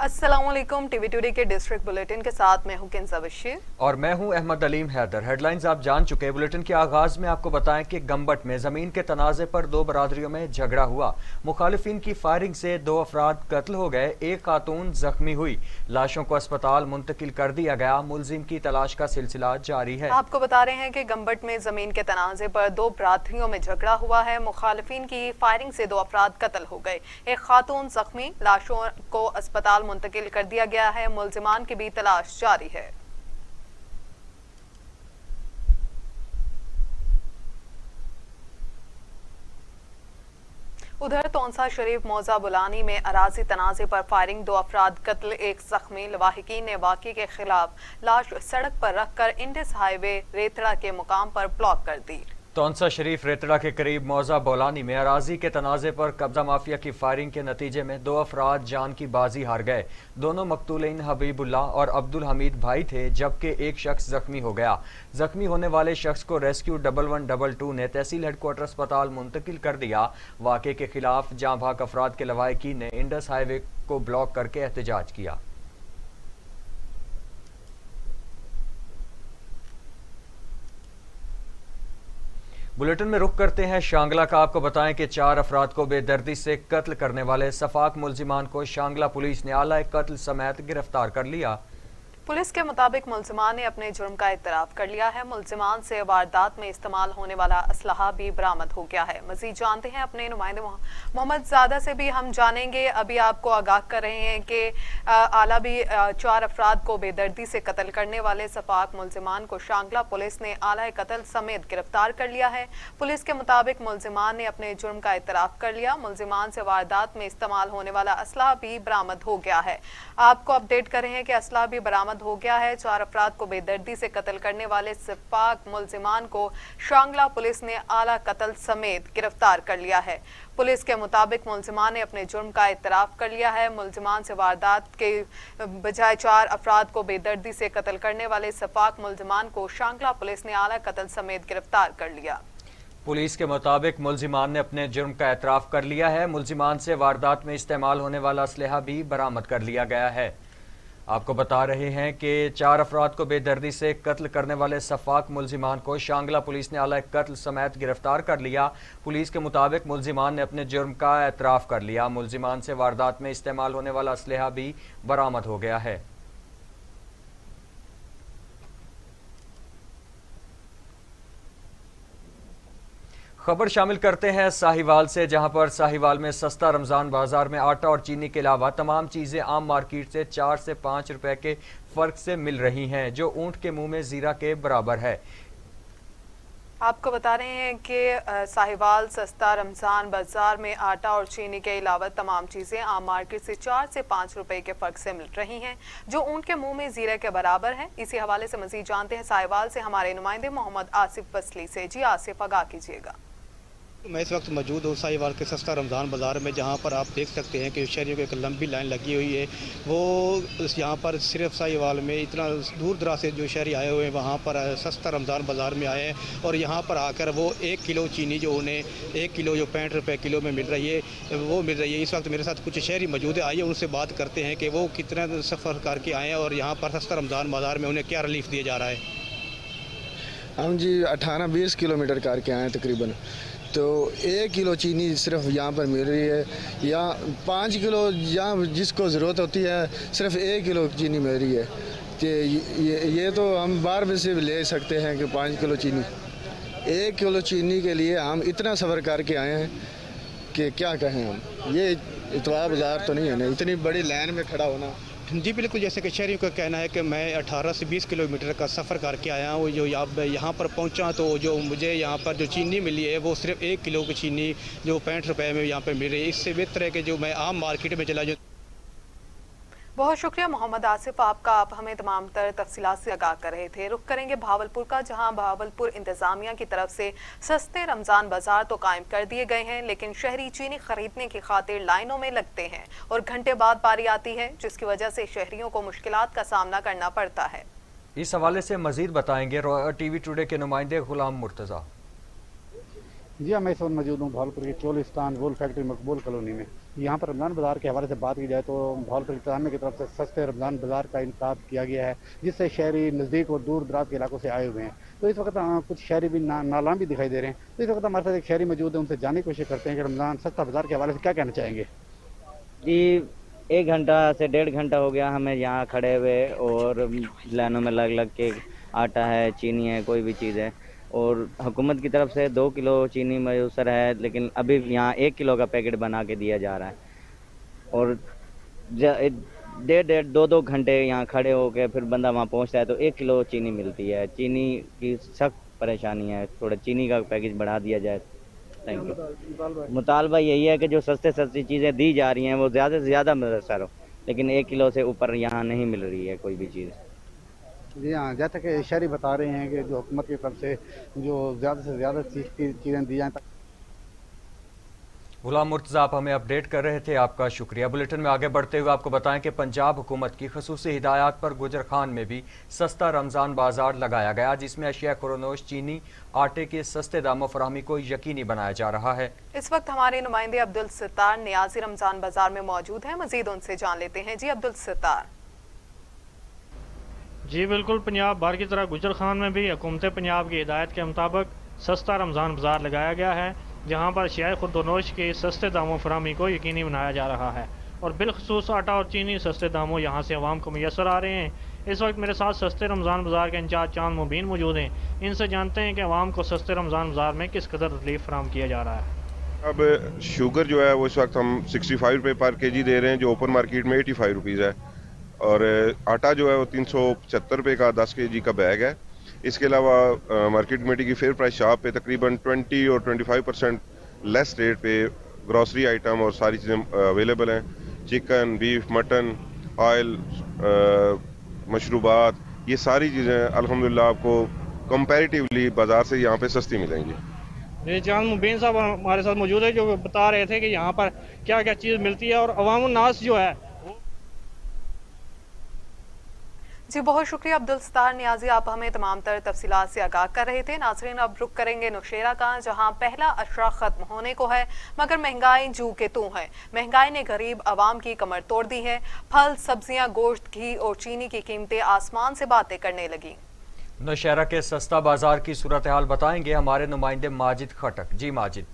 अस्सलाम वालेकुम। TV today के डिस्ट्रिक्ट बुलेटिन के साथ मैं हूं किंज़ा बशीर और मैं हूं अहमद अलीम हैदर। हेडलाइंस आप जान चुके हैं। बुलेटिन के आगाज में आपको बताएं कि गंबट में जमीन के तनाज़े पर दो बरादरियों में झगड़ा हुआ। मुखालिफिन की फायरिंग से दो अफराद कत्ल हो गए, एक खातून जख्मी हुई। लाशों को अस्पताल मुंतकिल कर दिया गया। मुलजिम की तलाश का सिलसिला जारी है। आपको बता रहे हैं कि गंबट में जमीन के तनाज़े पर दो बरादरियों में झगड़ा हुआ है। मुखालिफिन की फायरिंग से दो अफराद कत्ल हो गए, एक खातून जख्मी। लाशों को अस्पताल मुंतकिल कर दिया गया है। मुलजिमान की भी तलाश जारी है। उधर तौंसा शरीफ मौजा बुलानी में अराजी तनाज़े पर फायरिंग, दो अफराद कत्ल, एक जख्मी। लवाहिकीन ने वाक़े के खिलाफ लाश सड़क पर रखकर इंडस हाईवे रेतड़ा के मुकाम पर ब्लॉक कर दी। तौंसा शरीफ रेतड़ा के करीब मौजा बोलानी में अराजी के तनाज़े पर कब्जा माफिया की फायरिंग के नतीजे में दो अफराद जान की बाजी हार गए। दोनों मकतूलीन हबीबुल्लाह और अब्दुल हमीद भाई थे, जबकि एक शख्स जख्मी हो गया। जख्मी होने वाले शख्स को रेस्क्यू 1122 ने तहसील हेडक्वार्टर अस्पताल मुंतकिल कर दिया। वाक़े के खिलाफ जाँ भाग अफराद के लवाहिकीन ने इंडस हाईवे को ब्लॉक करके एहतजाज किया। बुलेटिन में रुख करते हैं शांगला का। आपको बताएं कि चार अफराद को बेदर्दी से कत्ल करने वाले सफाक मुलजिमान को शांगला पुलिस ने आला कत्ल समेत गिरफ्तार कर लिया। पुलिस के मुताबिक मुलजिमान ने अपने जुर्म का इतराफ कर लिया है। मुलजिमान से वारदात में इस्तेमाल होने वाला असलहा भी बरामद हो गया है। मजीद जानते हैं अपने नुमाइंदे मोहम्मद ज़ादा से भी हम जानेंगे। अभी आपको आगाह कर रहे हैं कि आला भी चार अफराद को बेदर्दी से कत्ल करने वाले सफाक मुलजिमान को शांगला पुलिस ने आला कत्ल समेत गिरफ्तार कर लिया है। पुलिस के मुताबिक मुलजिमान ने अपने जुर्म का इतराफ कर लिया। मुलजिमान से वारदात में इस्तेमाल होने वाला असलहा भी बरामद हो गया है। आपको अपडेट कर रहे हैं कि असलहा भी बरामद हो गया है। चार अफराद को बेदर्दी से कत्ल करने वाले सफाक मुलजिमान को शांगला पुलिस ने आला कत्ल समेत गिरफ्तार कर लिया है। पुलिस के मुताबिक मुलजिमान ने अपने जुर्म का इतराफ कर लिया है। मुलजिमान से वारदात के बजाय चार अफराद को बेदर्दी से कत्ल करने वाले सफाक मुलजिमान को शांगला पुलिस ने आला कत्ल समेत गिरफ्तार कर लिया। पुलिस के मुताबिक मुलजिमान ने अपने जुर्म का एतराफ़ कर लिया है। मुलजिमान से वारदात में इस्तेमाल होने वाला असलहा भी बरामद कर लिया गया है। आपको बता रहे हैं कि चार अफराद को बेदर्दी से कत्ल करने वाले सफाक मुलजिमान को शांगला पुलिस ने आला कत्ल समेत गिरफ्तार कर लिया। पुलिस के मुताबिक मुलजिमान ने अपने जुर्म का एतराफ़ कर लिया। मुलजिमान से वारदात में इस्तेमाल होने वाला असलहा भी बरामद हो गया है। खबर शामिल करते हैं साहिवाल से, जहां पर साहिवाल में सस्ता रमज़ान बाजार में आटा और चीनी के अलावा तमाम चीज़ें आम मार्केट से 4 से 5 रुपए के फ़र्क से मिल रही हैं, जो ऊंट के मुंह में ज़ीरा के बराबर है। आपको बता रहे हैं कि साहिवाल सस्ता रमज़ान बाजार में आटा और चीनी के अलावा तमाम चीज़ें आम मार्केट से 4 से 5 रुपए के फ़र्क से मिल रही हैं, जो ऊंट के मुंह में ज़ीरे के बराबर है। इसी हवाले से मज़ीद जानते हैं साहिवाल से हमारे नुमाइंदे मोहम्मद आसिफ बसली से। जी आसिफ, आगाह कीजिएगा। मैं इस वक्त मौजूद हूँ साहिवाल के सस्ता रमज़ान बाज़ार में, जहाँ पर आप देख सकते हैं कि शहरियों की एक लंबी लाइन लगी हुई है। वो यहाँ पर सिर्फ साहिवाल में इतना दूर दराज से जो शहरी आए हुए हैं वहाँ पर सस्ता रमज़ान बाज़ार में आए हैं, और यहाँ पर आकर वो 1 किलो चीनी जो उन्हें 1 किलो जो 65 रुपये किलो में मिल रही है वो मिल रही है। इस वक्त मेरे साथ कुछ शहरी मौजूद है, आइए उनसे बात करते हैं कि वो कितना सफ़र करके आए हैं और यहाँ पर सस्ता रमज़ान बाज़ार में उन्हें क्या रिलीफ दिया जा रहा है। हम जी 18-20 किलोमीटर करके आए हैं तकरीबन, तो 1 किलो चीनी सिर्फ यहाँ पर मिल रही है, या 5 किलो यहाँ जिसको ज़रूरत होती है सिर्फ 1 किलो चीनी मिल रही है। कि ये तो हम बार में से ले सकते हैं कि 5 किलो चीनी, 1 किलो चीनी के लिए हम इतना सफ़र करके आए हैं कि क्या कहें हम। ये इतवार बाज़ार तो नहीं है ना, इतनी बड़ी लाइन में खड़ा होना। जी बिल्कुल, जैसे कि शहरियों का कहना है कि मैं 18 से 20 किलोमीटर का सफ़र करके आया हूँ, जो यहाँ पर पहुँचा तो जो मुझे यहाँ पर जो चीनी मिली है वो सिर्फ 1 किलो की चीनी जो 65 रुपये में यहाँ पर मिल रही है। इससे बेहतर है कि जो मैं आम मार्केट में चला जाऊँ। बहुत शुक्रिया मोहम्मद आसिफ आपका, आप हमें तमाम तर तफसीलात से आगाह कर रहे थे। रुख करेंगे भावलपुर का, जहां भावलपुर इंतजामिया की तरफ से सस्ते रमज़ान बाजार तो कायम कर दिए गए हैं, लेकिन शहरी चीनी खरीदने की खातिर लाइनों में लगते हैं और घंटे बाद बारी आती है, जिसकी वजह से शहरियों को मुश्किलात का सामना करना पड़ता है। इस हवाले से मजीद बताएंगे टीवी टुडे के नुमाइंदे गुलाम मुर्तज़ा। जी हाँ, मैं इस वक्त मौजूद हूँ भावलपुर की चोलिस्तान वूल फैक्ट्री मकबूल कॉलोनी में। यहाँ पर रमज़ान बाज़ार के हवाले से बात की जाए तो भावलपुर इंतजामिया की तरफ से सस्ते रमज़ान बाज़ार का इंतखाब किया गया है, जिससे शहरी नज़दीक और दूर दराज के इलाकों से आए हुए हैं। तो इस वक्त कुछ शहरी भी नालाम भी दिखाई दे रहे हैं। तो इस वक्त हमारे साथ एक शहरी मौजूद है, उनसे जानने की कोशिश करते हैं कि रमज़ान सस्ता बाज़ार के हवाले से क्या कहना चाहेंगे। जी, 1 घंटा से 1.5 घंटा हो गया हमें यहाँ खड़े हुए, और लाइनों में लग लग के आटा है, चीनी है, कोई भी चीज़ है। और हुकूमत की तरफ से 2 किलो चीनी मैसर है, लेकिन अभी यहाँ 1 किलो का पैकेट बना के दिया जा रहा है। और 1.5-2 घंटे यहाँ खड़े होकर फिर बंदा वहाँ पहुँचता है तो 1 किलो चीनी मिलती है। चीनी की सख्त परेशानी है, थोड़ा चीनी का पैकेज बढ़ा दिया जाए। Thank you. मुतालबा यही है कि जो सस्ती चीज़ें दी जा रही हैं वो ज़्यादा से ज़्यादा मैसर हो, लेकिन 1 किलो से ऊपर यहाँ नहीं मिल रही है कोई भी चीज़। जी हाँ, जैसा कि शहरी बता रहे हैं कि जो हुकूमत की तरफ से जो ज़्यादा से ज़्यादा चीज़ें दी जाएँ। गुलाम मुर्तज़ा, आप हमें अपडेट कर रहे थे, आपका शुक्रिया। बुलेटिन में आगे बढ़ते हुए आपको बताएं कि पंजाब हुकूमत की खसूसी हिदायत पर गुजर खान में भी सस्ता रमज़ान बाजार लगाया गया, जिसमें अशिया खुरनोश, चीनी, आटे के सस्ते दामों फराहमी को यकीनी बनाया जा रहा है। इस वक्त हमारे नुमाइंदे अब्दुल सत्तार नियाजी रमज़ान बाजार में मौजूद हैं, मजीद उनसे जान लेते हैं। जी अब्दुल सत्तार। जी बिल्कुल, पंजाब भर की तरह गुजर खान में भी हुकूमत पंजाब की हिदायत के मुताबिक सस्ता रमज़ान बाज़ार लगाया गया है, जहाँ पर अशिया खुर्दनोश के सस्ते दामों फराहमी को यकीनी बनाया जा रहा है। और बिलखसूस आटा और चीनी सस्ते दामों यहाँ से अवाम को मैसर आ रहे हैं। इस वक्त मेरे साथ सस्ते रमज़ान बाज़ार के इंचार्ज चांद मुबीन मौजूद हैं। इनसे जानते हैं कि अवाम को सस्ते रमज़ान बाज़ार में किस कदर रिलीफ फराहम किया जा रहा है। अब शुगर जो है वो इस वक्त हम 65 रुपये पर केजी दे रहे हैं, जो ओपन मार्केट में 85 रुपीज़ है। और आटा जो है वो 375 रुपये का 10 केजी का बैग है। इसके अलावा मार्केट कमेटी की फेयर प्राइस शॉप पे तकरीबन 20 और 25% लेस रेट पे ग्रॉसरी आइटम और सारी चीज़ें अवेलेबल हैं। चिकन, बीफ, मटन, ऑयल, मशरूबात, ये सारी चीज़ें अल्हम्दुलिल्लाह आपको कंपैरेटिवली बाज़ार से यहाँ पे सस्ती मिलेंगी। ये चांद मुबीन साहब हमारे साथ मौजूद है, जो बता रहे थे कि यहाँ पर क्या क्या चीज़ मिलती है और अवाम नास जो है। जी बहुत शुक्रिया अब्दुल सत्तार नियाजी, आप हमें तमाम तर तफसीलात से आगाह कर रहे थे। नाज़रीन, अब रुक करेंगे नौशेरा का, जहां पहला अशरा खत्म होने को है, मगर महंगाई जू के तू है। महंगाई ने गरीब आवाम की कमर तोड़ दी है। फल, सब्जियां, गोश्त, घी और चीनी की कीमतें आसमान से बातें करने लगी। नौशेरा के सस्ता बाजार की सूरत हाल बताएंगे हमारे नुमाइंदे माजिद खटक। जी माजिद।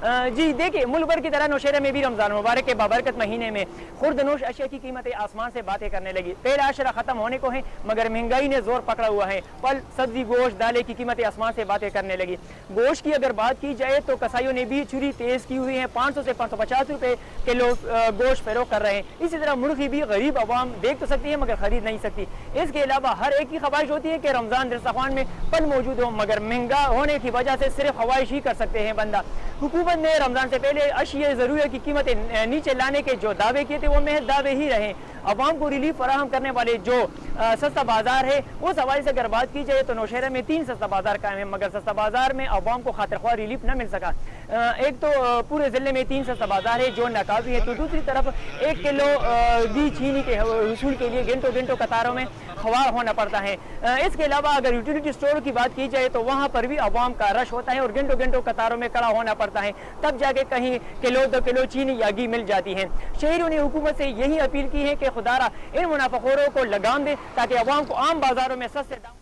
जी देखिए, मुल्क भर की तरह नौशेरा में भी रमज़ान मुबारक के बाबरकत महीने में खुर्दनोश अशिया की कीमतें आसमान से बातें करने लगी। पहला अशरा ख़त्म होने को है, मगर महंगाई ने जोर पकड़ा हुआ है। फल, सब्जी, गोश्त, दालें की कीमतें आसमान से बातें करने लगी। गोश्त की अगर बात की जाए तो कसाईयों ने भी छुरी तेज़ की हुई है। 500 से 550 रुपये किलो गोश्त फरोख्त कर रहे हैं। इसी तरह मुर्गी भी गरीब आवाम देख तो सकती है मगर खरीद नहीं सकती। इसके अलावा हर एक की ख्वाहिश होती है कि रमज़ान दस्तरखान में फल मौजूद हो, मगर महंगा होने की वजह से सिर्फ ख्वाहिश ही कर सकते हैं बंदा। हुकूमत ने रमज़ान से पहले अशिया ज़रूरत की कीमतें नीचे लाने के जो दावे किए थे वो महज दावे ही रहे। अवाम को रिलीफ फराहम करने वाले जो सस्ता बाजार है, उस हवाले से अगर बात की जाए तो नौशेरा में 3 सस्ता बाजार कायम है, मगर सस्ता बाजार में अवाम को खातिरख्वाह रिलीफ न मिल सका। एक तो पूरे ज़िले में 3 सस्ता बाजार है जो नाकाफी है, तो दूसरी तरफ 1 किलो घी चीनी के वसूल के लिए घंटों घंटों कतारों में खवार होना पड़ता है। इसके अलावा अगर यूटिलिटी स्टोर की बात की जाए तो वहाँ पर भी अवाम का रश होता है और घंटों घंटों कतारों में खड़ा होना पड़ता है, तब जाके कहीं किलो 2 किलो चीनी या घी मिल जाती है। शहरियों ने हुकूमत से यही अपील की है कि खुदारा इन मुनाफाखोरों को लगाम दे ताकि अवाम को आम बाजारों में सस्ते दाम।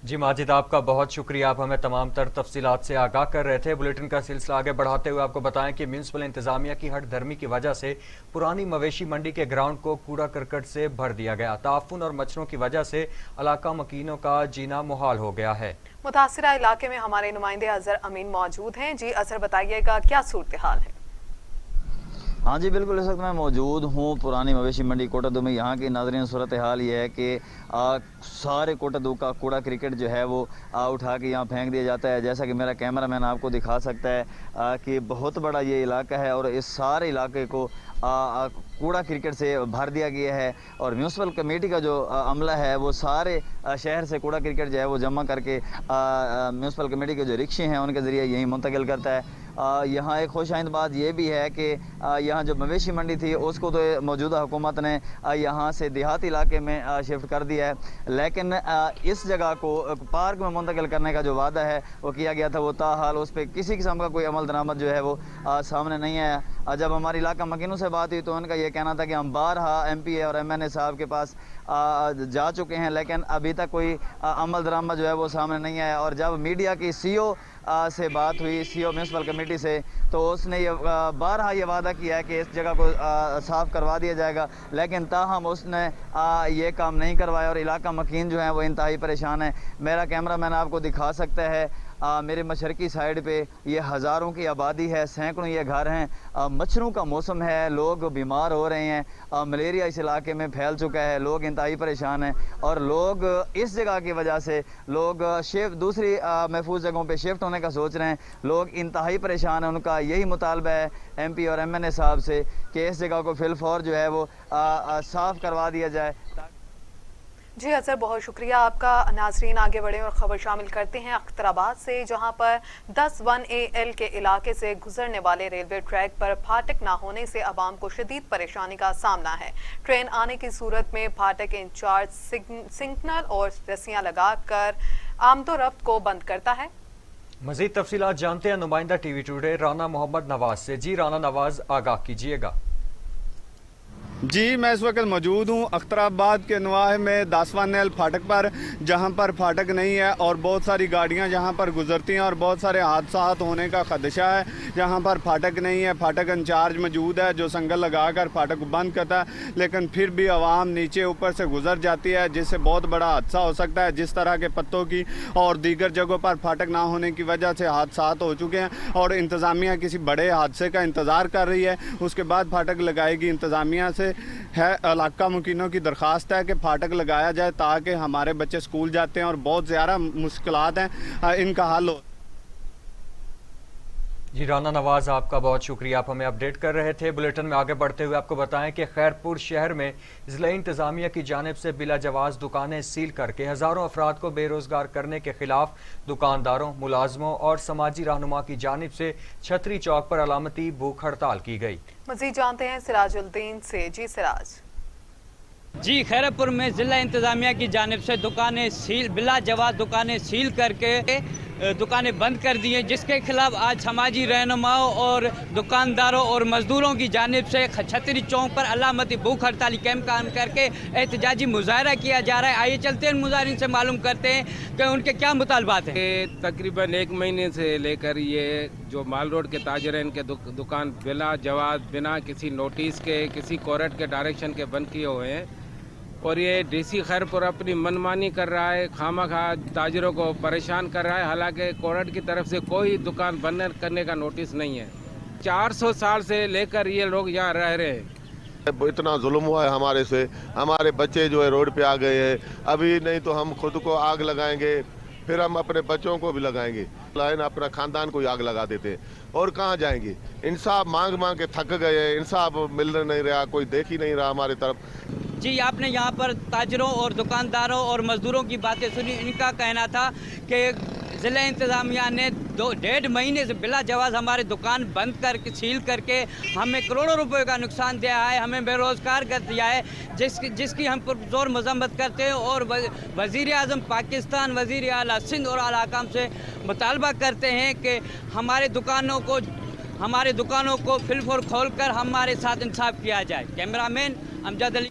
जी माजिद, आपका बहुत शुक्रिया, आप हमें तमाम तर तफसीलात से आगाह कर रहे थे। बुलेटिन का सिलसिला आगे बढ़ाते हुए आपको बताएं कि म्यूनसिपल इंतजामिया की हट धर्मी की वजह से पुरानी मवेशी मंडी के ग्राउंड को कूड़ा करकट से भर दिया गया। ताफुन और मच्छरों की वजह से इलाका मकीनों का जीना मुहाल हो गया है। मुतासिरा इलाके में हमारे नुमाइंदे अजहर अमीन मौजूद हैं। जी अजहर, बताइएगा क्या सूरत हाल है? हाँ जी बिल्कुल, इस वक्त मैं मौजूद हूँ पुरानी मवेशी मंडी कोटादू में। यहाँ की नाज़रीन सूरत हाल ये है कि सारे कोटादू का कूड़ा क्रिकेट जो है वो उठा के यहाँ फेंक दिया जाता है। जैसा कि मेरा कैमरा मैन आपको दिखा सकता है कि बहुत बड़ा ये इलाका है और इस सारे इलाके को कूड़ा क्रिकेट से भर दिया गया है। और म्यूनसिपल कमेटी का जो अमला है वो सारे शहर से कूड़ा क्रिकेट जो है वो जमा करके म्यूनसिपल कमेटी के जो रिक्शे हैं उनके ज़रिए यहीं मुंतकिल करता है। यहाँ एक खुश आइंद बात ये भी है कि यहाँ जो मवेशी मंडी थी उसको तो मौजूदा हुकूमत ने यहाँ से देहाती इलाके में शिफ्ट कर दिया है, लेकिन इस जगह को पार्क में मुंतकिल करने का जो वादा है वो किया गया था, वो ताहाल उस पर किसी किस्म का कोई अमल दरामद जो है वो सामने नहीं आया। जब हमारी इलाका मकीनों से बात हुई तो उनका ये कहना था कि हम बारहा MPA और MNA साहब के पास जा चुके हैं, लेकिन अभी तक कोई अमल दरामद जो है वो सामने नहीं आया। और जब मीडिया की CO से बात हुई, CO म्यूनसिपल कमेटी से, तो उसने ये बारहा ये वादा किया है कि इस जगह को साफ़ करवा दिया जाएगा, लेकिन ताहम उसने ये काम नहीं करवाया और इलाका मकीन जो है वो इंतहाई परेशान है। मेरा कैमरा मैन आपको दिखा सकता है मेरे मशरकी साइड पे ये हज़ारों की आबादी है, सैकड़ों ये घर हैं। मच्छरों का मौसम है, लोग बीमार हो रहे हैं, मलेरिया इस इलाके में फैल चुका है, लोग इंतहाई परेशान हैं और लोग इस जगह की वजह से लोग दूसरी महफूज जगहों पे शिफ्ट होने का सोच रहे हैं। लोग इंतहाई परेशान हैं, उनका यही मुतालबा है MP और MNA साहब से कि इस जगह को फिलफौर जो है वो साफ़ करवा दिया जाए। जी अजहर, बहुत शुक्रिया आपका। नाजरीन आगे बढ़े और खबर शामिल करते हैं अख्तराबाद से, जहां पर 10-1AL के इलाके से गुजरने वाले रेलवे ट्रैक पर फाटक ना होने से आवाम को शदीद परेशानी का सामना है। ट्रेन आने की सूरत में फाटक इंचार्ज सिग्नल और रस्सियां लगाकर आमदोरफ्त को बंद करता है। मजीद तफसीलात जानते हैं नुमाइंदा TV टुडे राना मोहम्मद नवाज से। जी राना नवाज, आगाह कीजिएगा। जी मैं इस वक्त मौजूद हूँ अख्तराबाद के नवाह में 10-1AL फाटक पर, जहाँ पर फाटक नहीं है और बहुत सारी गाड़ियाँ यहाँ पर गुजरती हैं और बहुत सारे हादसा होने का खदशा है। यहाँ पर फाटक नहीं है, फाटक इंचार्ज मौजूद है जो संगल लगाकर फाटक को बंद करता है, लेकिन फिर भी आवाम नीचे ऊपर से गुजर जाती है, जिससे बहुत बड़ा हादसा हो सकता है। जिस तरह के पत्तों की और दीगर जगहों पर फाटक ना होने की वजह से हादसा हो चुके हैं और इंतज़ामिया किसी बड़े हादसे का इंतज़ार कर रही है, उसके बाद फाटक लगाएगी। इंतज़ामिया से है इलाका मुकीनों की दरख्वास्त है कि फाटक लगाया जाए ताकि हमारे बच्चे स्कूल जाते हैं और बहुत ज़्यादा मुश्किलात हैं, इनका हल हो। जी राना नवाज, आपका बहुत शुक्रिया, आप हमें अपडेट कर रहे थे। बुलेटिन में आगे बढ़ते हुए आपको बताएं कि खैरपुर शहर में ज़िला इंतज़ामिया की जानिब से बिला जवाज़ दुकानें सील करके हज़ारों अफराद को बेरोज़गार करने के खिलाफ दुकानदारों, मुलाजमों और समाजी रहनुमा की जानिब से छतरी चौक पर अलामती भूख हड़ताल की गई। मज़ीद जानते हैं सिराजुद्दीन से। जी सिराज। जी खैरपुर में ज़िला इंतज़ामिया की जानिब से दुकानें सील, बिला जवाज़ दुकानें सील करके दुकानें बंद कर दी हैं, जिसके खिलाफ आज समाजी रहनुमाओं और दुकानदारों और मजदूरों की जानिब से छतरी चौक पर अलामती भूख हड़ताली कैंप काम करके एहतजाजी मुजाहरा किया जा रहा है। आइए चलते हैं मुजाहरीन से मालूम करते हैं कि उनके क्या मुतालबात हैं। तकरीबन 1 महीने से लेकर ये जो माल रोड के ताजरीन के दुकान बिला जवाज़, बिना किसी नोटिस के, किसी कोर्ट के डायरेक्शन के बंद किए हुए हैं और ये DC खैरपुर अपनी मनमानी कर रहा है, खामखा ताजरों को परेशान कर रहा है। हालांकि कोर्ट की तरफ से कोई दुकान बंद करने का नोटिस नहीं है। 400 साल से लेकर ये लोग यहाँ रह रहे हैं। इतना जुल्म हुआ है हमारे से, हमारे बच्चे जो है रोड पे आ गए हैं। अभी नहीं तो हम खुद को आग लगाएंगे, फिर हम अपने बच्चों को भी लगाएंगे, लाइन अपना खानदान को आग लगा देते हैं और कहाँ जाएंगे। इंसाफ मांग मांग के थक गए, इंसाफ मिल नहीं रहा, कोई देख ही नहीं रहा हमारी तरफ। जी आपने यहाँ पर ताजरों और दुकानदारों और मजदूरों की बातें सुनी। इनका कहना था कि ज़िला इंतज़ामिया ने 1.5 महीने से बिला जवाज़ हमारे दुकान बंद करके सील करके हमें करोड़ों रुपए का नुकसान दिया है, हमें बेरोज़गार कर दिया है, जिसकी हम पुरज़ोर मज़म्मत करते हैं और वज़ीर आज़म पाकिस्तान, वज़ीर आला सिंध और आला हकाम से मुतालबा करते हैं कि हमारे दुकानों को फिलफोर खोल कर हमारे साथ इंसाफ किया जाए। कैमरामैन अमजद अली।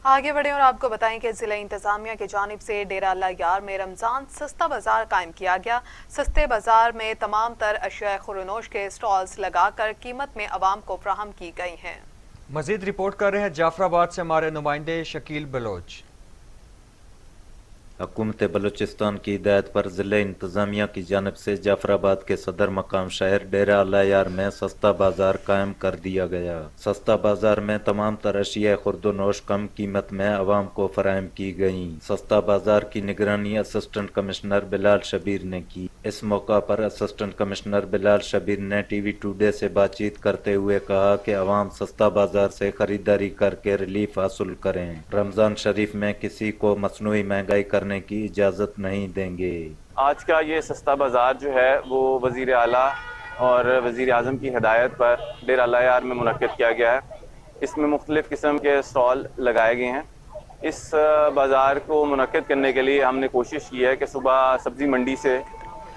आगे बढ़े और आपको बताएं कि जिला इंतजामिया की जानिब से डेरा अल्लाह यार में रमज़ान सस्ता बाजार कायम किया गया। सस्ते बाजार में तमाम तर अशिया खुरनोश के स्टॉल्स लगाकर कीमत में आवाम को फ्राहम की गई हैं। मजीद रिपोर्ट कर रहे हैं जाफराबाद से हमारे नुमाइंदे शकील बलोच। हुकूमत बलूचिस्तान की हिदायत पर ज़िला इंतज़ामिया की जानिब से जाफराबाद के सदर मकाम शहर डेरा अल्लाह यार में सस्ता बाजार कायम कर दिया गया। सस्ता बाजार में तमाम तरह अशिया खुर्दोनोश कम कीमत में आवाम को फराहम की गयी। सस्ता बाजार की निगरानी असिस्टेंट कमिश्नर बिलाल शबीर ने की। इस मौका पर असिस्टेंट कमिश्नर बिलाल शबीर ने TV टुडे से बातचीत करते हुए कहा कि आवाम सस्ता बाजार से खरीदारी करके रिलीफ हासिल करें। रमजान शरीफ में किसी को मसनूई महंगाई करने की इजाजत नहीं देंगे। آج کا یہ سستا بازار جو ہے وہ وزیر اعلیٰ اور وزیر اعظم کی ہدایت پر ڈیرہ لایار میں منعقد کیا گیا ہے۔ اس میں مختلف قسم کے اسٹال لگائے گئے ہیں۔ اس بازار کو منعقد کرنے کے لیے ہم نے کوشش کی ہے کہ صبح سبزی منڈی سے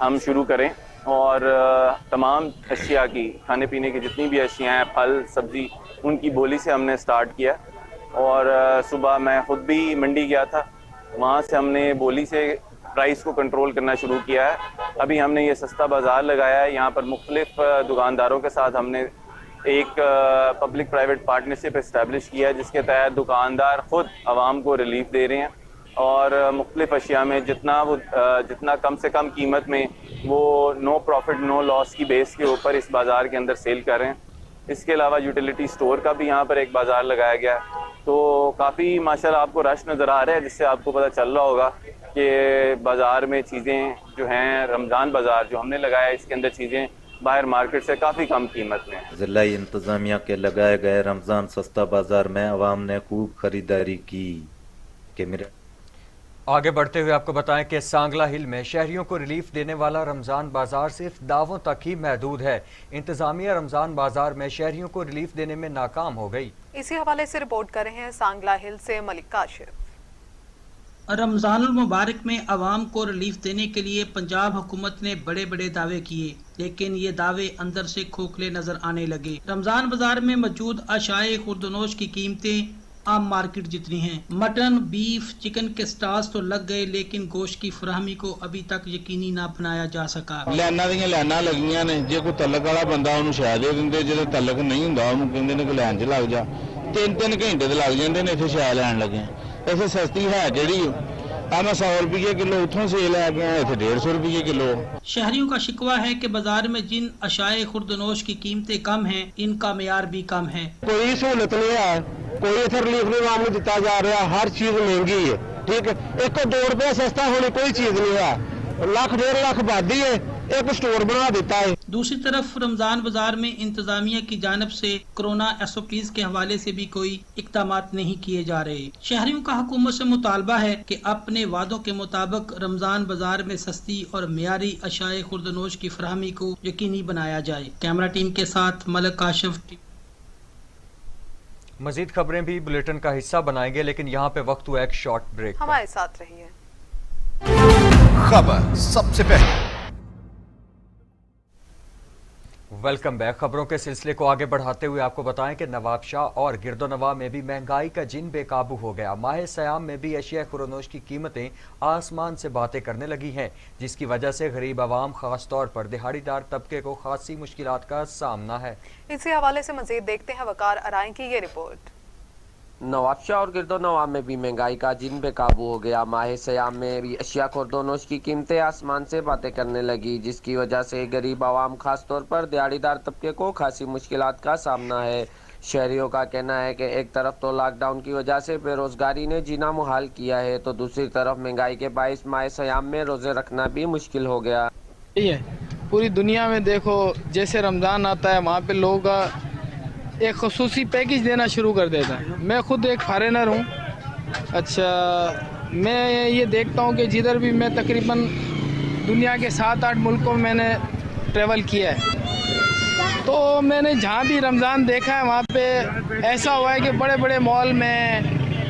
ہم شروع کریں اور تمام اشیاء کی، کھانے پینے کی جتنی بھی اشیاء ہیں، پھل سبزی، ان کی بولی سے ہم نے سٹارٹ کیا اور صبح میں خود بھی منڈی گیا تھا، وہاں سے ہم نے بولی سے پرائس کو کنٹرول کرنا شروع کیا ہے۔ ابھی ہم نے یہ سستا بازار لگایا ہے، یہاں پر مختلف دکانداروں کے ساتھ ہم نے ایک پبلک پرائیویٹ پارٹنرشپ اسٹیبلش کیا ہے، جس کے تحت دکاندار خود عوام کو ریلیف دے رہے ہیں اور مختلف اشیاء میں جتنا کم سے کم قیمت میں وہ نو پروفٹ نو لاس کی بیس کے اوپر اس بازار کے اندر سیل کر رہے ہیں۔ اس کے علاوہ یوٹیلیٹی سٹور کا بھی یہاں پر ایک بازار لگایا گیا ہے، تو کافی ماشاءاللہ آپ کو رش نظر آ رہا ہے، جس سے آپ کو پتہ چل رہا ہوگا کہ بازار میں چیزیں جو ہیں، رمضان بازار جو ہم نے لگایا ہے اس کے اندر چیزیں باہر مارکیٹ سے کافی کم قیمت میں ہیں۔ ضلعی انتظامیہ کے لگائے گئے رمضان سستا بازار میں عوام نے خوب خریداری کی۔ آگے بڑھتے ہوئے آپ کو بتائیں کہ سانگلہ ہل میں شہریوں کو ریلیف دینے والا رمضان بازار صرف دعووں تک ہی محدود ہے۔ انتظامیہ رمضان بازار میں شہریوں کو ریلیف دینے میں ناکام ہو گئی۔ اسی حوالے سے رپورٹ کر رہے ہیں سانگلہ ہل سے ملک کاشف۔ رمضان المبارک میں عوام کو ریلیف دینے کے لیے پنجاب حکومت نے بڑے بڑے دعوے کیے، لیکن یہ دعوے اندر سے کھوکھلے نظر آنے لگے۔ رمضان بازار میں موجود اشیاء خوردونوش کی قیمتیں عام مارکیٹ جتنی ہیں۔ مٹن، بیف، چکن کے سٹالز تو لگ گئے، لیکن گوشت کی فراہمی کو ابھی تک یقینی نہ بنایا جا سکا۔ لائناں دیاں لائناں لگیاں نے، جے کوئی تعلق والا بندہ انہوں شاید دے دیندے، جے تعلق نہیں ہوندا انہوں کہندے نے کہ لائن 'ਚ لگ جا۔ 3 گھنٹے تے لگ جاندے نے اتنے شاید لین لگے۔ ایسے سستی ہے جڑی میں 100 روپیے کلو اتوں سے لے گیا، اتنے 150 روپیے کلو۔ شہریوں کا شکوہ ہے کہ بازار میں جن اشیاء خوردونوش کی قیمتیں کم ہیں، ان کا معیار بھی کم ہے۔ کوئی سہولت نہیں ہے، کوئی اتنے ریلیف نہیں عوام کو دیتا جا رہا، ہر چیز مہنگی ہے، ٹھیک ہے۔ ایک کو 2 روپے سستا ہونے کوئی چیز نہیں ہے، 1.5 لاکھ آبادی ہے، ایک سٹور بنا دیتا ہے۔ دوسری طرف رمضان بازار میں انتظامیہ کی جانب سے کورونا SOPs کے حوالے سے بھی کوئی اقدامات نہیں کیے جا رہے۔ شہریوں کا حکومت سے مطالبہ ہے کہ اپنے وعدوں کے مطابق رمضان بازار میں سستی اور معیاری اشیاء خوردونوش کی فراہمی کو یقینی بنایا جائے۔ کیمرہ ٹیم کے ساتھ ملک کاشف۔ مزید خبریں بھی بلیٹن کا حصہ بنائیں گے، لیکن یہاں پہ وقت ہوا ایک شارٹ بریک۔ ہمارے ساتھ رہیے۔ خبر سب سے پہلے۔ Welcome back. خبروں کے سلسلے کو آگے بڑھاتے ہوئے آپ کو بتائیں کہ نواب شاہ اور گرد و نواح میں بھی مہنگائی کا جن بے قابو ہو گیا۔ ماہ سیام میں بھی اشیاء خوردونوش کی قیمتیں آسمان سے باتیں کرنے لگی ہیں، جس کی وجہ سے غریب عوام خاص طور پر دہاڑی دار طبقے کو خاصی مشکلات کا سامنا ہے۔ اسی حوالے سے مزید دیکھتے ہیں وقار ارائیں کی یہ رپورٹ۔ نواب شاہ اور گرد و نواح میں بھی مہنگائی کا جن بے قابو ہو گیا۔ ماہ سیام میں بھی اشیاء خوردونوش کی قیمتیں آسمان سے باتیں کرنے لگی، جس کی وجہ سے غریب عوام خاص طور پر دیہڑی دار طبقے کو خاصی مشکلات کا سامنا ہے۔ شہریوں کا کہنا ہے کہ ایک طرف تو لاک ڈاؤن کی وجہ سے بے روزگاری نے جینا محال کیا ہے، تو دوسری طرف مہنگائی کے باعث ماہ سیام میں روزے رکھنا بھی مشکل ہو گیا۔ پوری دنیا میں دیکھو، جیسے رمضان آتا ہے وہاں پہ لوگ ایک خصوصی پیکیج دینا شروع کر دیتا ہے۔ میں خود ایک فارینر ہوں، اچھا میں یہ دیکھتا ہوں کہ جدھر بھی میں تقریباً دنیا کے 7-8 ملکوں میں نے ٹریول کیا ہے، تو میں نے جہاں بھی رمضان دیکھا ہے وہاں پہ ایسا ہوا ہے کہ بڑے بڑے مال میں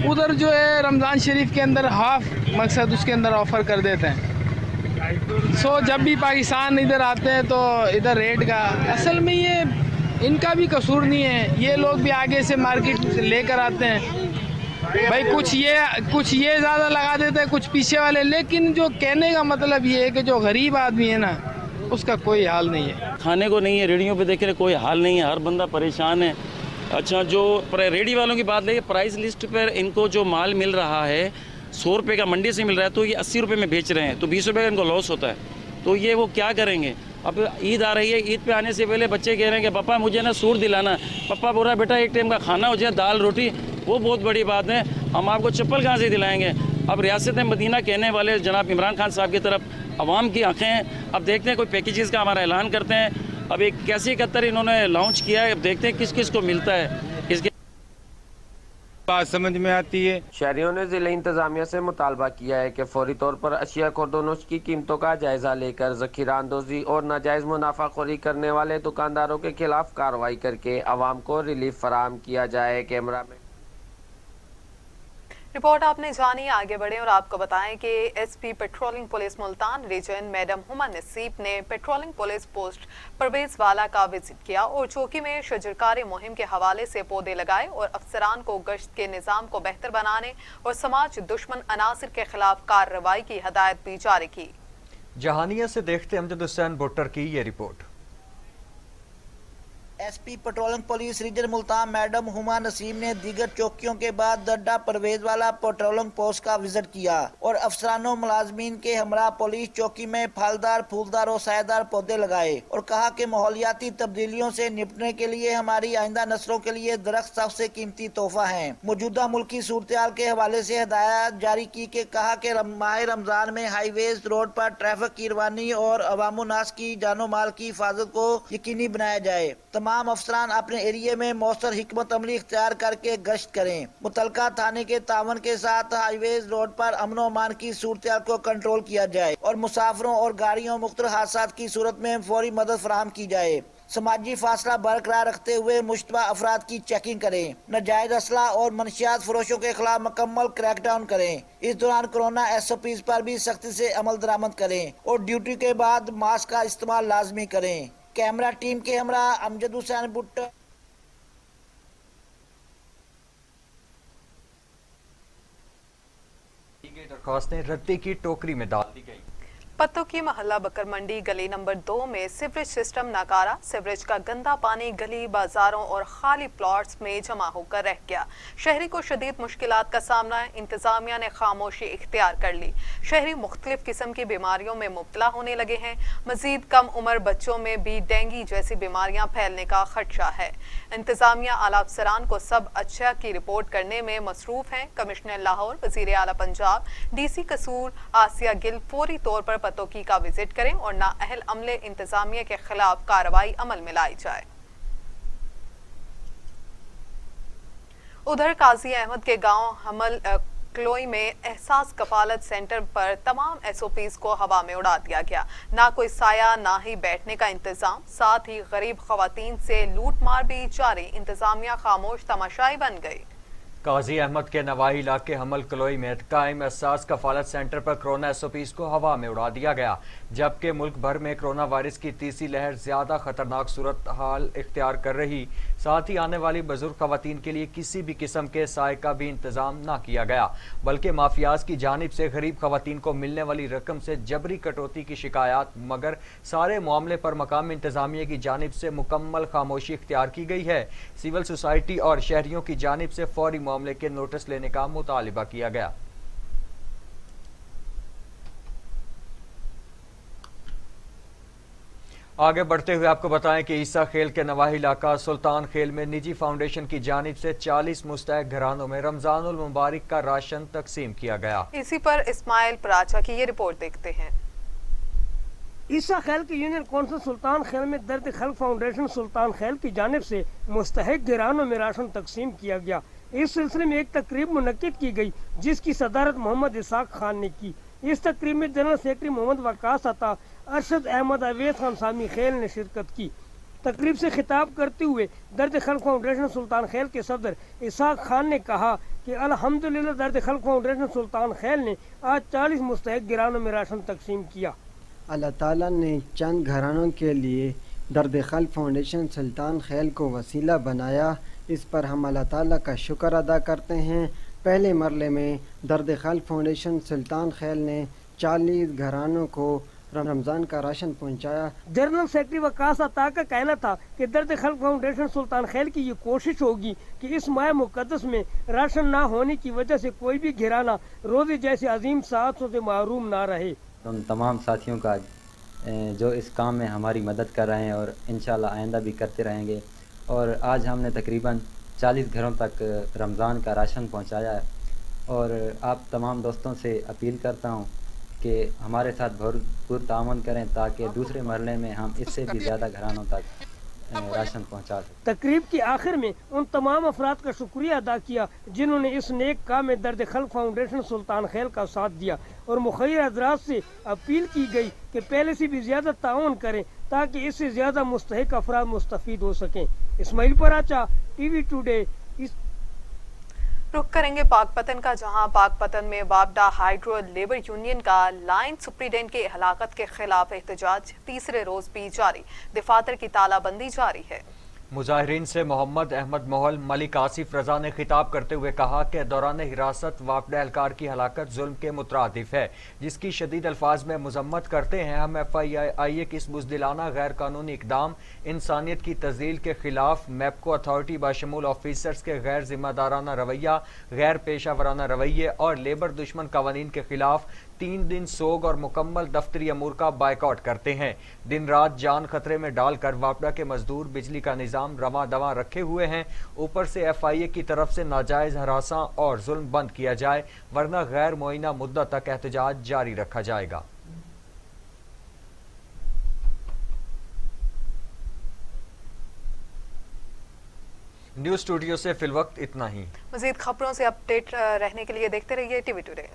ادھر جو ہے رمضان شریف کے اندر ہاف مقصد اس کے اندر آفر کر دیتے ہیں۔ جب بھی پاکستان ادھر آتے ہیں تو ادھر ریٹ کا اصل میں یہ ان کا بھی قصور نہیں ہے، یہ لوگ بھی آگے سے مارکیٹ لے کر آتے ہیں بھائی، کچھ یہ زیادہ لگا دیتے ہیں، کچھ پیچھے والے، لیکن جو کہنے کا مطلب یہ ہے کہ جو غریب آدمی ہے نا اس کا کوئی حال نہیں ہے، کھانے کو نہیں ہے، ریڑھیوں پہ دیکھ رہے کوئی حال نہیں ہے، ہر بندہ پریشان ہے۔ اچھا جو ریڑھی والوں کی بات لے، پرائس لسٹ پر ان کو جو مال مل رہا ہے 100 روپے کا منڈی سے مل رہا ہے، تو یہ 80 روپے میں بیچ رہے ہیں، تو 20 روپے کا ان کو لاس ہوتا ہے، تو یہ وہ کیا کریں گے؟ اب عید آ رہی ہے، عید پہ آنے سے پہلے بچے کہہ رہے ہیں کہ پپا مجھے نا سوٹ دلانا ہے، پپا بول رہا ہے بیٹا ایک ٹائم کا کھانا ہو جائے، دال روٹی، وہ بہت بڑی بات ہے، ہم آپ کو چپل کہاں سے دلائیں گے؟ اب ریاست مدینہ کہنے والے جناب عمران خان صاحب کی طرف عوام کی آنکھیں ہیں، اب دیکھتے ہیں کوئی پیکیجز کا ہمارا اعلان کرتے ہیں، اب ایک کیسی 71 انہوں نے لانچ کیا ہے، اب دیکھتے ہیں کس کس کو ملتا ہے اس کے۔ बात समझ में आती है। शहरियों ने जिले इंतजामिया से मुतालबा किया है कि फौरी तौर पर अशिया खुर्दोनोश की कीमतों का जायजा लेकर जखीरा अंदोजी और नाजायज मुनाफाखोरी करने वाले दुकानदारों के खिलाफ कार्रवाई करके अवाम को रिलीफ फराहम किया जाए। कैमरा में रिपोर्ट आपने जानी। आगे बढ़े और आपको बताएं कि SP patrolling police Multan region madam Huma Naseeb ने पेट्रोलिंग पुलिस पोस्ट परवेज वाला का विजिट किया और चौकी में शजरकारी मुहिम के हवाले से पौधे लगाए और अफसरान को गश्त के निज़ाम को बेहतर बनाने और समाज दुश्मन अनासिर के खिलाफ कार्रवाई की हदायत भी जारी की। जहानिया से देखते अमजद हुसैन भुट्टर की ये report. SP patrolling police region Multan madam Huma Naseem ने दीगर चौकियों के बाद दड्डा परवेज वाला पेट्रोलिंग पोस्ट का विजिट किया और अफसरानों मुलाजमीन के हमरा पुलिस चौकी में फलदार फूलदार और सायेदार पौधे लगाए और कहा कि माहौलियाती तब्दीलियों से निपटने के लिए हमारी आइंदा नस्लों के लिए दरख्त सबसे कीमती तोहफा है। मौजूदा मुल्की सूरत-ए-हाल के हवाले से हिदायत जारी की के कहा कि माह रमजान में हाईवेज रोड पर ट्रैफिक की रवानी और अवामो नास की जानो माल की हिफाजत को यकीनी बनाया जाए। तमाम अफसरान अपने एरिया में मौसर हिकमत अमली इख्तियार करके गश्त करें। मुतलका थाने के तावन के साथ हाईवेज रोड पर अमन और अमान की सूरत को कंट्रोल किया जाए और मुसाफिरों और गाड़ियों मुख्तलिफ हादसात की सूरत में फौरी मदद फराहम की जाए। समाजी फासला बरकरार रखते हुए मुश्तबा अफराद की चेकिंग करें। नाजायज असला और मनशियात फरोशों के खिलाफ मुकम्मल क्रैकडाउन करें। इस दौरान कोरोना SOPs पर भी सख्ती से अमल दरामद करें और ड्यूटी के बाद मास्क का इस्तेमाल लाजमी करें। कैमरा टीम के हमरा अमजद हुसैन भुट्टर। दरख्वास्तें रद्दी की टोकरी में डाल दी गई। पत्तों की महल्ला बकर मंडी गली नंबर 2 में सीवरेज सिस्टम नाकारा। सीवरेज का गंदा पानी गली बाजारों और खाली प्लॉट्स में जमा होकर रह गया। शहरी को शदीद मुश्किलात का सामना है। इंतजामिया ने खामोशी इख्तियार कर ली। शहरी मुख्तलिफ किस्म की बीमारियों में मुब्तला होने लगे हैं। मजीद कम उम्र बच्चों में भी डेंगू जैसी बीमारियां फैलने का खदशा है। इंतजामिया आला अफसरान को सब अच्छा की रिपोर्ट करने में मसरूफ हैं। कमिश्नर लाहौर, वजीर आला पंजाब, DC कसूर आसिया गिल फौरी तौर पर पतोकी का विजिट करें और नाअहल अमले इंतजामिया के खिलाफ कार्रवाई अमल में लाई जाए। उधर काजी अहमद के गांव हमल क्लोई में एहसास कफालत सेंटर पर तमाम SOPs को हवा में उड़ा दिया गया। ना कोई साया ना ही बैठने का इंतजाम, साथ ही गरीब खवातीन से लूट मार भी जारी। इंतजामिया खामोश तमाशाई बन गई। काजी अहमद के नवाही इलाके हमल कलोई में कायम एहसास कफालत सेंटर पर कोरोना SOPs को हवा में उड़ा दिया गया, जबकि मुल्क भर में कोरोना वायरस की तीसरी लहर ज्यादा खतरनाक सूरत हाल इख्तियार कर रही। साथ ही आने वाली बुजुर्ग खवातीन के लिए किसी भी किस्म के साय का भी इंतजाम न किया गया, बल्कि माफियाज की जानिब से गरीब खवातीन को मिलने वाली रकम से जबरी कटौती की शिकायत। मगर सारे मामले पर मकामी इंतजामिया की जानिब से मुकम्मल खामोशी इख्तियार की गई है। सिविल सोसाइटी और शहरियों की जानिब से फौरी मामले के नोटिस लेने का मुतालिबा किया गया। आगे बढ़ते हुए आपको बताएं कि ईसा खेल के नवाही इलाका सुल्तान खेल में निजी फाउंडेशन की जानिब से 40 मुस्तहक घरानों में रमजानुल मुबारक का राशन तकसीम किया गया। इसी पर इस्माइल पराचा की ये रिपोर्ट देखते हैं। ईसा खेल की यूनियन कौंसिल सुल्तान खेल में दर्द खल्क फाउंडेशन सुल्तान खेल की जानिब से मुस्तहक घरानों में राशन तकसीम किया गया। इस सिलसिले में एक तकरीब मुनक्किद की गई, जिसकी सदारत मोहम्मद इसाक खान ने की। इस तकरीब में जनरल सेक्रेटरी मोहम्मद वकास अता, अरशद अहमद, अवैस खान सामी खेल ने शिरकत की। तकरीब से खिताब करते हुए दर्द खल्क फाउंडेशन सुल्तान खेल के सदर इसाक खान ने कहा कि अल्हम्दुलिल्लाह दर्द खल्क फाउंडेशन सुल्तान खेल ने आज 40 मुस्तहक घरानों में राशन तकसीम किया। अल्लाह ताला ने चंद घरानों के लिए दर्द खल्क फाउंडेशन सुल्तान खेल को वसीला बनाया। इस पर हम अल्लाह ताला का शुक्र अदा करते हैं। पहले मरले में दर्द खल्क फाउंडेशन सुल्तान खेल ने 40 घरानों को रमज़ान का राशन पहुंचाया। जनरल सेक्रेटरी वकास अता का कहना था कि दर्द खल्क फाउंडेशन सुल्तान खेल की ये कोशिश होगी कि इस माह मुक़द्दस में राशन ना होने की वजह से कोई भी घराना रोज़ी जैसे अजीम साथों से महरूम ना रहे। उन तमाम साथियों का जो इस काम में हमारी मदद कर रहे हैं और इंशाल्लाह आइंदा भी करते रहेंगे। और आज हमने तकरीबन 40 घरों तक रमज़ान का राशन पहुंचाया है और आप तमाम दोस्तों से अपील करता हूं कि हमारे साथ भरपूर ताउन करें ताकि दूसरे मरहले में हम इससे भी ज़्यादा घरानों तक राशन पहुंचा सकें। तकरीब के आखिर में उन तमाम अफराद का शुक्रिया अदा किया जिन्होंने इस नेक काम में दर्द खल्क फाउंडेशन सुल्तान खैल का साथ दिया और मुखैर हज़रात से अपील की गई कि पहले से भी ज़्यादा ताउन करें ताकि इससे ज़्यादा मुस्तहिक अफराद मुस्तफ़ीद हो सकें। Ismail Paracha, TV today. रुख करेंगे पाकपतन का, जहां पाकपतन में वापडा हाइड्रो लेबर यूनियन का लाइन सुप्रीडेंट के हलाकत के खिलाफ एहतजाज तीसरे रोज भी जारी। दफातर की तालाबंदी जारी है। मुजाहिरीन से मोहम्मद अहमद मोहल मलिक आसिफ रजा ने खिताब करते हुए कहा कि दौरान हिरासत वापडा एहलकार की हलाकत जुल्म के मुतरादिफ है, जिसकी शदीद अल्फाज में मजम्मत करते हैं। हम FIA की इस बुज़दिलाना गैर कानूनी इकदाम इंसानियत की तज़लील के खिलाफ मैपको अथॉरिटी बाशमूल ऑफिसर्स के गैर जिम्मेदाराना रवैया, गैर पेशा वराना रवैये और लेबर दुश्मन कवानीन के खिलाफ 3 दिन सोग और मुकम्मल दफ्तरी अमूर का बाइकआउट करते हैं। दिन रात जान खतरे में डालकर वापडा के मजदूर बिजली का निज़ाम रवा दवा रखे हुए हैं। ऊपर से FIA की तरफ से नाजायज़ हरासा और जुल्म बंद किया जाए, वरना गैर मुअय्यना मुद्दत तक एहतजाज जारी रखा जाएगा। न्यूज़ स्टूडियो से फिलवक्त इतना ही। मज़ीद खबरों से अपडेट रहने के लिए देखते रहिए टीवी टुडे।